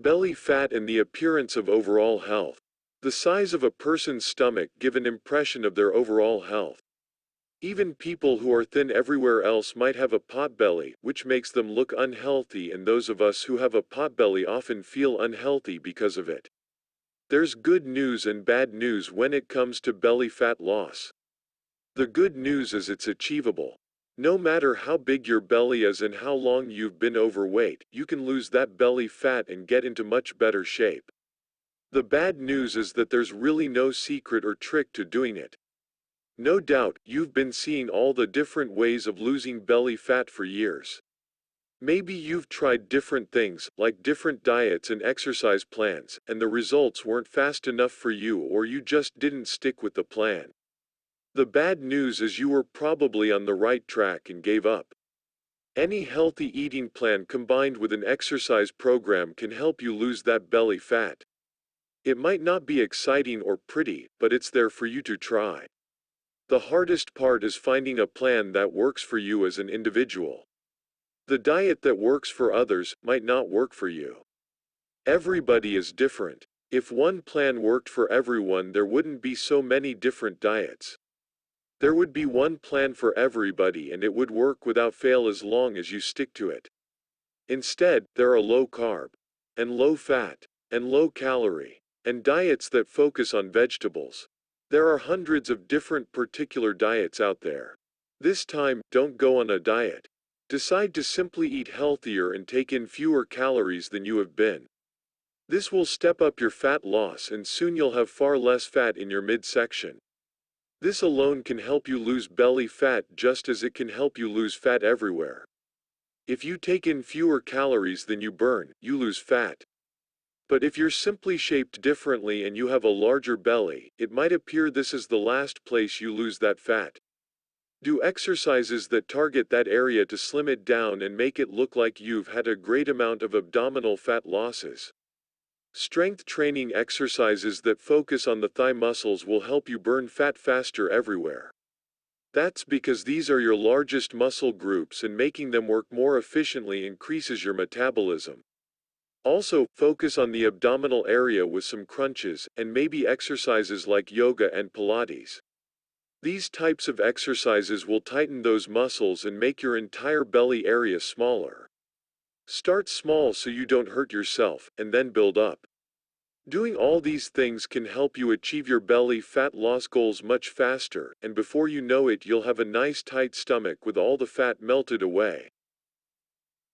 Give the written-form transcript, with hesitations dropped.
Belly fat and the appearance of overall health. The size of a person's stomach give an impression of their overall health. Even people who are thin everywhere else might have a potbelly, which makes them look unhealthy, and those of us who have a potbelly often feel unhealthy because of it. There's good news and bad news when it comes to belly fat loss. The good news is it's achievable. No matter how big your belly is and how long you've been overweight, you can lose that belly fat and get into much better shape. The bad news is that there's really no secret or trick to doing it. No doubt, you've been seeing all the different ways of losing belly fat for years. Maybe you've tried different things, like different diets and exercise plans, and the results weren't fast enough for you, or you just didn't stick with the plan. The bad news is you were probably on the right track and gave up. Any healthy eating plan combined with an exercise program can help you lose that belly fat. It might not be exciting or pretty, but it's there for you to try. The hardest part is finding a plan that works for you as an individual. The diet that works for others might not work for you. Everybody is different. If one plan worked for everyone, there wouldn't be so many different diets. There would be one plan for everybody, and it would work without fail as long as you stick to it. Instead, there are low carb, and low fat, and low calorie, and diets that focus on vegetables. There are hundreds of different particular diets out there. This time, don't go on a diet. Decide to simply eat healthier and take in fewer calories than you have been. This will step up your fat loss, and soon you'll have far less fat in your midsection. This alone can help you lose belly fat just as it can help you lose fat everywhere. If you take in fewer calories than you burn, you lose fat. But if you're simply shaped differently and you have a larger belly, it might appear this is the last place you lose that fat. Do exercises that target that area to slim it down and make it look like you've had a great amount of abdominal fat losses. Strength training exercises that focus on the thigh muscles will help you burn fat faster everywhere. That's because these are your largest muscle groups, and making them work more efficiently increases your metabolism. Also, focus on the abdominal area with some crunches, and maybe exercises like yoga and Pilates. These types of exercises will tighten those muscles and make your entire belly area smaller. Start small so you don't hurt yourself, and then build up. Doing all these things can help you achieve your belly fat loss goals much faster, and before you know it, you'll have a nice tight stomach with all the fat melted away.